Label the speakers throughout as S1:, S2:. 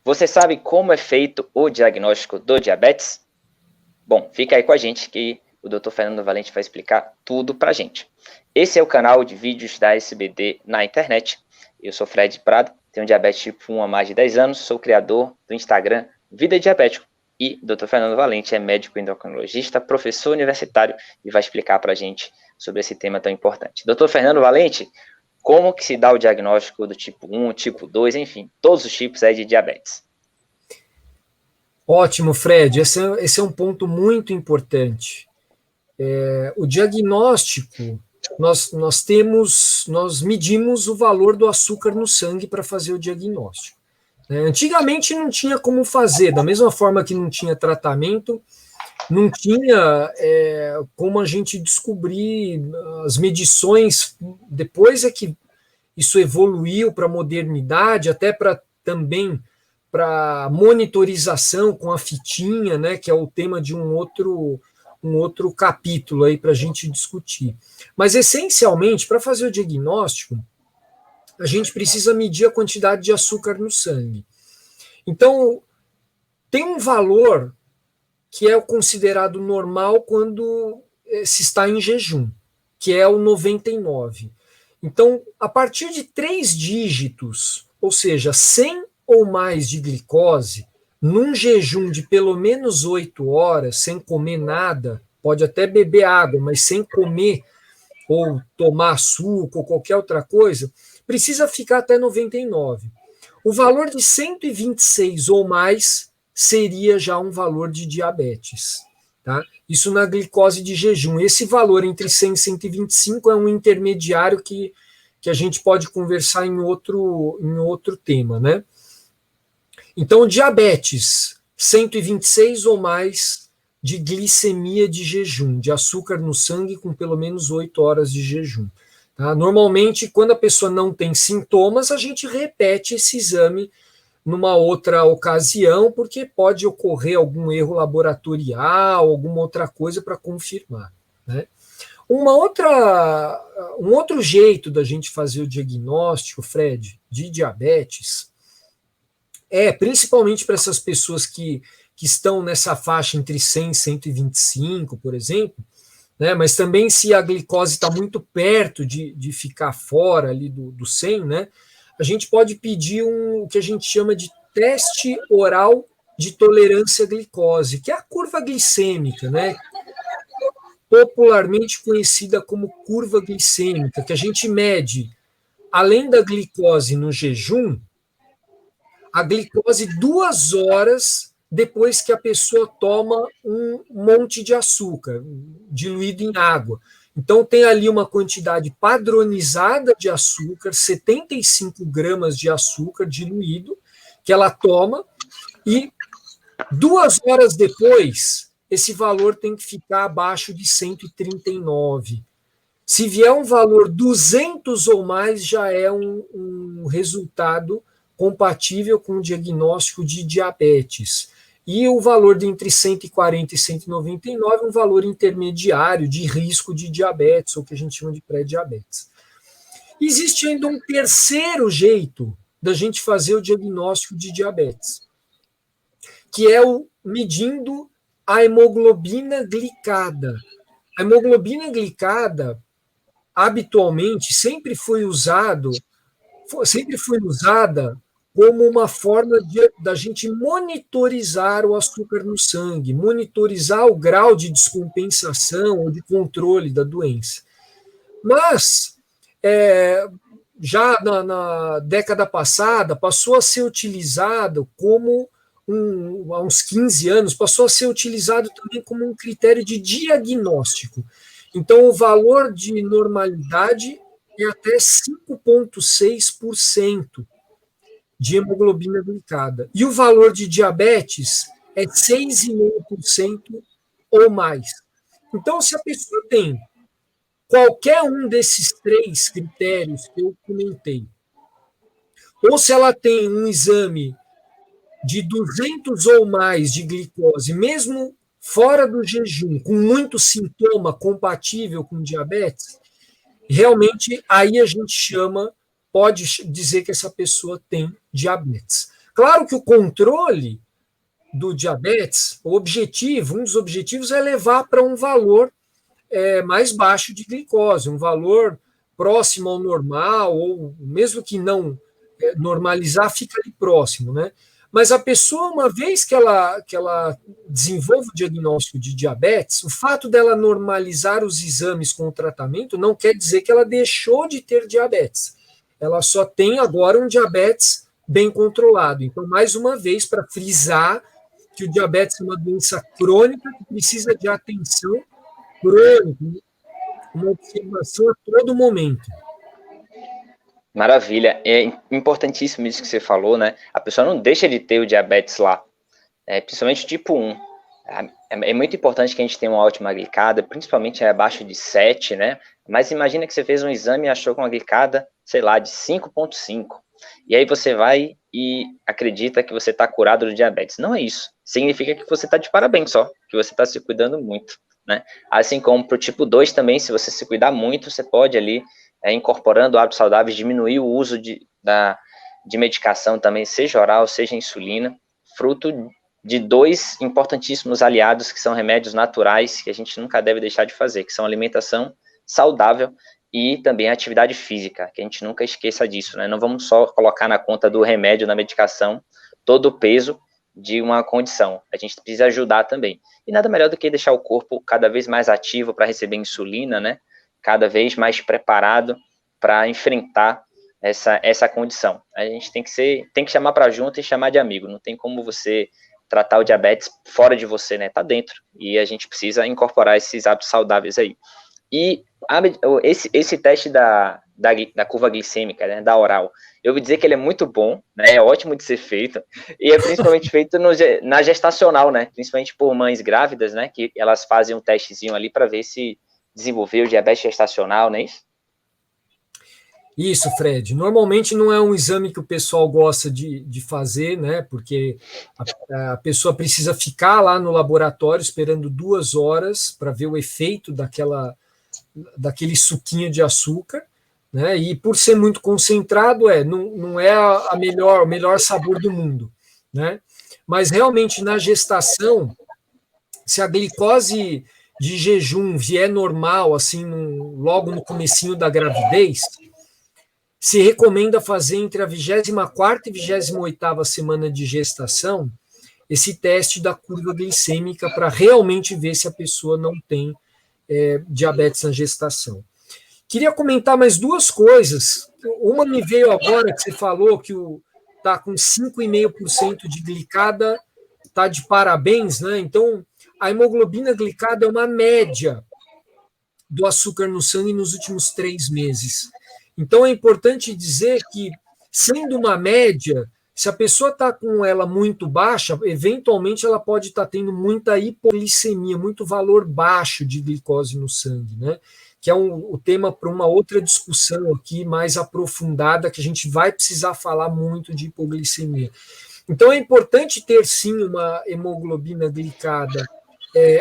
S1: Você sabe como é feito o diagnóstico do diabetes? Bom, fica aí com a gente que o Dr. Fernando Valente vai explicar tudo pra gente. Esse é o canal de vídeos da SBD na internet. Eu sou Fred Prado, tenho diabetes tipo 1 há mais de 10 anos, sou criador do Instagram Vida Diabético e Dr. Fernando Valente é médico endocrinologista, professor universitário e vai explicar pra gente sobre esse tema tão importante. Dr. Fernando Valente, como que se dá o diagnóstico do tipo 1, tipo 2, enfim, todos os tipos aí de diabetes?
S2: Ótimo, Fred. Esse é um ponto muito importante. O diagnóstico, nós medimos o valor do açúcar no sangue para fazer o diagnóstico. Antigamente não tinha como fazer, da mesma forma que não tinha tratamento, não tinha como a gente descobrir as medições. Depois é que isso evoluiu para a modernidade, até para também para monitorização com a fitinha, né, que é o tema de um outro capítulo aí para a gente discutir. Mas, essencialmente, para fazer o diagnóstico, a gente precisa medir a quantidade de açúcar no sangue. Então, tem um valor que é o considerado normal quando se está em jejum, que é o 99. Então, a partir de 3 dígitos, ou seja, 100 ou mais de glicose, num jejum de pelo menos 8 horas, sem comer nada, pode até beber água, mas sem comer ou tomar açúcar ou qualquer outra coisa, precisa ficar até 99. O valor de 126 ou mais seria já um valor de diabetes. Tá? Isso na glicose de jejum. Esse valor entre 100 e 125 é um intermediário que a gente pode conversar em outro tema. Né? Então, diabetes, 126 ou mais de glicemia de jejum, de açúcar no sangue com pelo menos 8 horas de jejum. Tá? Normalmente, quando a pessoa não tem sintomas, a gente repete esse exame numa outra ocasião, porque pode ocorrer algum erro laboratorial, alguma outra coisa para confirmar. Né? Um outro jeito da gente fazer o diagnóstico, Fred, de diabetes, principalmente para essas pessoas que estão nessa faixa entre 100 e 125, por exemplo, né? Mas também se a glicose está muito perto de ficar fora ali do 100, né? A gente pode pedir o que a gente chama de teste oral de tolerância à glicose, que é a curva glicêmica, né? Popularmente conhecida como curva glicêmica, que a gente mede, além da glicose no jejum, a glicose 2 horas depois que a pessoa toma um monte de açúcar diluído em água. Então, tem ali uma quantidade padronizada de açúcar, 75 gramas de açúcar diluído, que ela toma, e 2 horas depois, esse valor tem que ficar abaixo de 139. Se vier um valor 200 ou mais, já é um resultado compatível com o diagnóstico de diabetes. E o valor de entre 140 e 199 é um valor intermediário de risco de diabetes, ou que a gente chama de pré-diabetes. Existe ainda um terceiro jeito da gente fazer o diagnóstico de diabetes, que é o medindo a hemoglobina glicada. A hemoglobina glicada, habitualmente, sempre foi usada como uma forma da gente monitorizar o açúcar no sangue, monitorizar o grau de descompensação ou de controle da doença. Mas, já na década passada, passou a ser utilizado como, há uns 15 anos, passou a ser utilizado também como um critério de diagnóstico. Então, o valor de normalidade é até 5,6% de hemoglobina glicada. E o valor de diabetes é 6,5% ou mais. Então, se a pessoa tem qualquer um desses 3 critérios que eu comentei, ou se ela tem um exame de 200 ou mais de glicose, mesmo fora do jejum, com muito sintoma compatível com diabetes, realmente aí a gente pode dizer que essa pessoa tem diabetes. Claro que o controle do diabetes, um dos objetivos é levar para um valor mais baixo de glicose, um valor próximo ao normal, ou mesmo que não normalizar, fica ali próximo, né? Mas a pessoa, uma vez que ela desenvolve o diagnóstico de diabetes, o fato dela normalizar os exames com o tratamento não quer dizer que ela deixou de ter diabetes. Ela só tem agora um diabetes bem controlado. Então, mais uma vez, para frisar que o diabetes é uma doença crônica que precisa de atenção crônica, uma observação a todo momento.
S1: Maravilha. É importantíssimo isso que você falou, né? A pessoa não deixa de ter o diabetes lá, principalmente tipo 1. É muito importante que a gente tenha uma ótima glicada, principalmente abaixo de 7, né? Mas imagina que você fez um exame e achou com uma glicada, sei lá, de 5,5. E aí você vai e acredita que você está curado do diabetes. Não é isso. Significa que você está de parabéns só, que você está se cuidando muito, né? Assim como para o tipo 2 também, se você se cuidar muito, você pode ali, incorporando hábitos saudáveis, diminuir o uso de medicação também, seja oral, seja insulina, fruto de 2 importantíssimos aliados, que são remédios naturais, que a gente nunca deve deixar de fazer, que são alimentação saudável e também a atividade física, que a gente nunca esqueça disso, né? Não vamos só colocar na conta do remédio, na medicação, todo o peso de uma condição. A gente precisa ajudar também. E nada melhor do que deixar o corpo cada vez mais ativo para receber insulina, né? Cada vez mais preparado para enfrentar essa condição. A gente tem que chamar para junto e chamar de amigo. Não tem como você tratar o diabetes fora de você, né? Tá dentro. E a gente precisa incorporar esses hábitos saudáveis aí. E esse teste da curva glicêmica, né, da oral, eu ouvi dizer que ele é muito bom, né, é ótimo de ser feito, e é principalmente feito na gestacional, né, principalmente por mães grávidas, né, que elas fazem um testezinho ali para ver se desenvolveu diabetes gestacional, não é isso?
S2: Isso, Fred. Normalmente não é um exame que o pessoal gosta de fazer, né? Porque a pessoa precisa ficar lá no laboratório esperando 2 horas para ver o efeito daquele suquinho de açúcar, né? E por ser muito concentrado, não é o melhor sabor do mundo, né? Mas realmente na gestação, se a glicose de jejum vier normal, assim, logo no comecinho da gravidez, se recomenda fazer entre a 24ª e 28ª semana de gestação esse teste da curva glicêmica para realmente ver se a pessoa não tem diabetes na gestação. Queria comentar mais 2 coisas. Uma me veio agora, que você falou que está com 5,5% de glicada, está de parabéns, né? Então, a hemoglobina glicada é uma média do açúcar no sangue nos últimos 3 meses. Então, é importante dizer que, sendo uma média, se a pessoa está com ela muito baixa, eventualmente ela pode estar tendo muita hipoglicemia, muito valor baixo de glicose no sangue, né? Que é o tema para uma outra discussão aqui mais aprofundada, que a gente vai precisar falar muito de hipoglicemia. Então, é importante ter, sim, uma hemoglobina glicada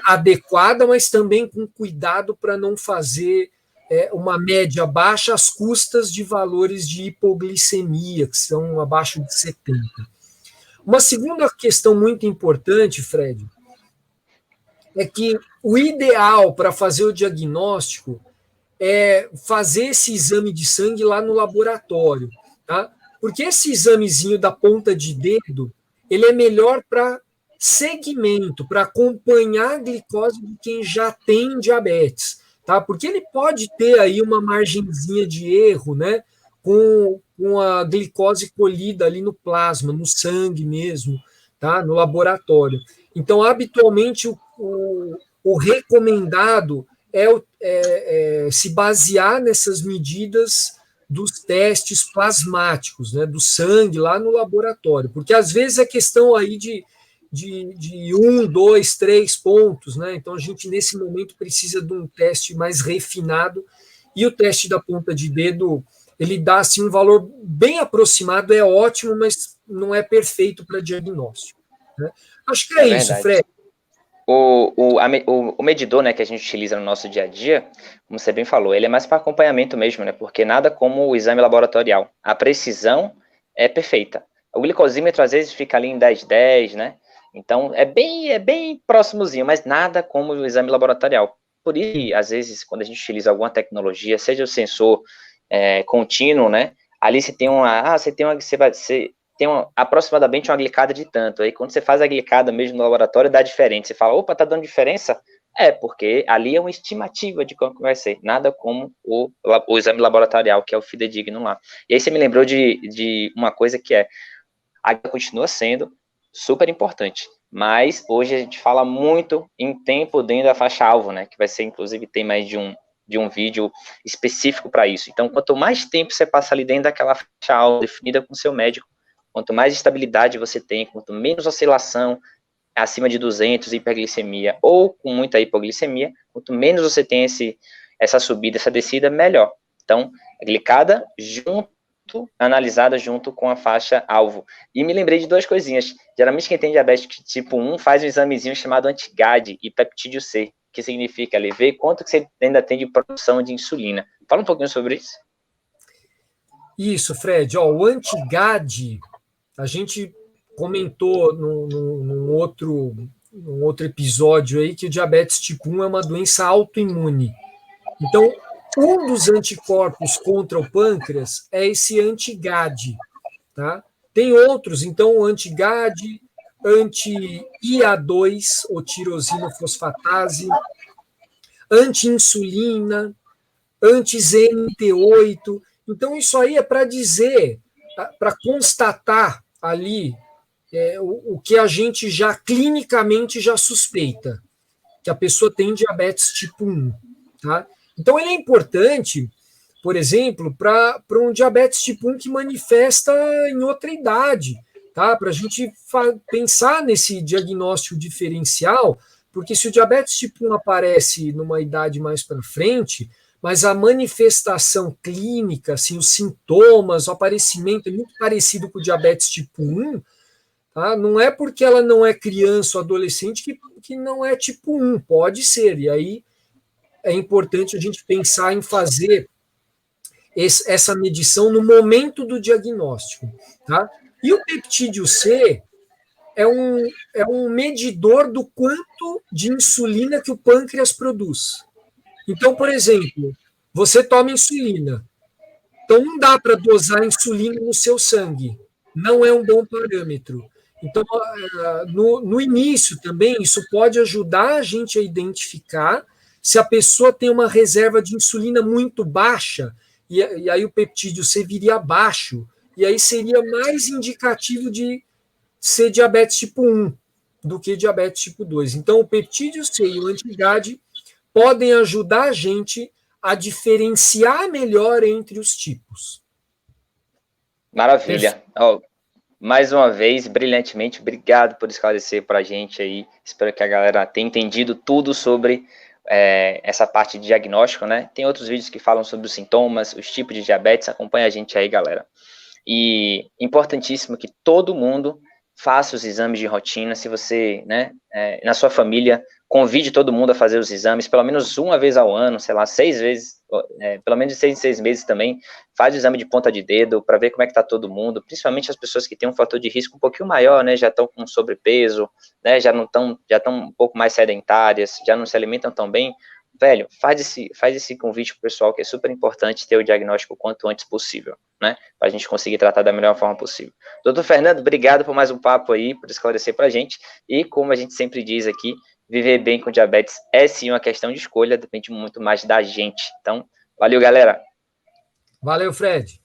S2: adequada, mas também com cuidado para não fazer uma média baixa às custas de valores de hipoglicemia, que são abaixo de 70. Uma segunda questão muito importante, Fred, é que o ideal para fazer o diagnóstico é fazer esse exame de sangue lá no laboratório, tá? Porque esse examezinho da ponta de dedo, ele é melhor para segmento, para acompanhar a glicose de quem já tem diabetes, tá? Porque ele pode ter aí uma margenzinha de erro, né? Com a glicose colhida ali no plasma, no sangue mesmo, tá? No laboratório. Então, habitualmente, o recomendado é se basear nessas medidas dos testes plasmáticos, né, do sangue lá no laboratório, porque às vezes é questão aí de 1, 2, 3 pontos, né? Então a gente nesse momento precisa de um teste mais refinado, e o teste da ponta de dedo ele dá assim um valor bem aproximado, é ótimo, mas não é perfeito para diagnóstico, né? Acho que é isso,
S1: verdade.
S2: Fred.
S1: O medidor, né, que a gente utiliza no nosso dia a dia, como você bem falou, ele é mais para acompanhamento mesmo, né, porque nada como o exame laboratorial. A precisão é perfeita. O glicosímetro, às vezes, fica ali em 10, né? Então, é bem próximozinho, mas nada como o exame laboratorial. Por isso, às vezes, quando a gente utiliza alguma tecnologia, seja o sensor contínuo, né? Ali você tem aproximadamente uma glicada de tanto. Aí, quando você faz a glicada mesmo no laboratório, dá diferente. Você fala, opa, tá dando diferença? Porque ali é uma estimativa de como vai ser. Nada como o exame laboratorial, que é o fidedigno lá. E aí você me lembrou de uma coisa que a água continua sendo super importante, mas hoje a gente fala muito em tempo dentro da faixa-alvo, né, que vai ser, inclusive, tem mais de um vídeo específico para isso. Então, quanto mais tempo você passa ali dentro daquela faixa-alvo definida com o seu médico, quanto mais estabilidade você tem, quanto menos oscilação, acima de 200, hiperglicemia, ou com muita hipoglicemia, quanto menos você tem essa subida, essa descida, melhor. Então, a glicada analisada junto com a faixa alvo. E me lembrei de duas coisinhas. Geralmente quem tem diabetes tipo 1 faz um examezinho chamado anti-GAD e peptídeo C, que significa ali ver quanto que você ainda tem de produção de insulina. Fala um pouquinho sobre isso.
S2: Isso, Fred. O anti-GAD, a gente comentou num outro episódio aí que o diabetes tipo 1 é uma doença autoimune. Então, um dos anticorpos contra o pâncreas é esse anti-GAD, tá? Tem outros, então, o anti-GAD, anti-IA2, ou tirosina fosfatase, anti-insulina, anti-ZNT8. Então, isso aí é para dizer, para constatar ali o que a gente já clinicamente já suspeita, que a pessoa tem diabetes tipo 1, tá? Então, ele é importante, por exemplo, para um diabetes tipo 1 que manifesta em outra idade, tá? Para a gente pensar nesse diagnóstico diferencial, porque se o diabetes tipo 1 aparece numa idade mais para frente, mas a manifestação clínica, assim, os sintomas, o aparecimento é muito parecido com o diabetes tipo 1, tá? Não é porque ela não é criança ou adolescente que não é tipo 1, pode ser, e aí é importante a gente pensar em fazer essa medição no momento do diagnóstico. Tá? E o peptídeo C é um medidor do quanto de insulina que o pâncreas produz. Então, por exemplo, você toma insulina. Então, não dá para dosar insulina no seu sangue. Não é um bom parâmetro. Então, no início também, isso pode ajudar a gente a identificar se a pessoa tem uma reserva de insulina muito baixa, e aí o peptídeo C viria baixo, e aí seria mais indicativo de ser diabetes tipo 1 do que diabetes tipo 2. Então, o peptídeo C e o anti-GAD podem ajudar a gente a diferenciar melhor entre os tipos.
S1: Maravilha. Mais uma vez, brilhantemente, obrigado por esclarecer para a gente aí. Espero que a galera tenha entendido tudo sobre essa parte de diagnóstico, né? Tem outros vídeos que falam sobre os sintomas, os tipos de diabetes. Acompanha a gente aí, galera. E importantíssimo que todo mundo faça os exames de rotina. Se você, né, na sua família, convide todo mundo a fazer os exames, pelo menos uma vez ao ano, sei lá, 6 vezes, pelo menos de 6 em 6 meses também, faz o exame de ponta de dedo para ver como é que está todo mundo, principalmente as pessoas que têm um fator de risco um pouquinho maior, né, já estão com sobrepeso, né, já estão um pouco mais sedentárias, já não se alimentam tão bem. Velho, faz esse convite pro pessoal, que é super importante ter o diagnóstico o quanto antes possível, né? Para a gente conseguir tratar da melhor forma possível. Doutor Fernando, obrigado por mais um papo aí, por esclarecer pra gente. E como a gente sempre diz aqui, viver bem com diabetes é sim uma questão de escolha, depende muito mais da gente. Então, valeu, galera.
S2: Valeu, Fred.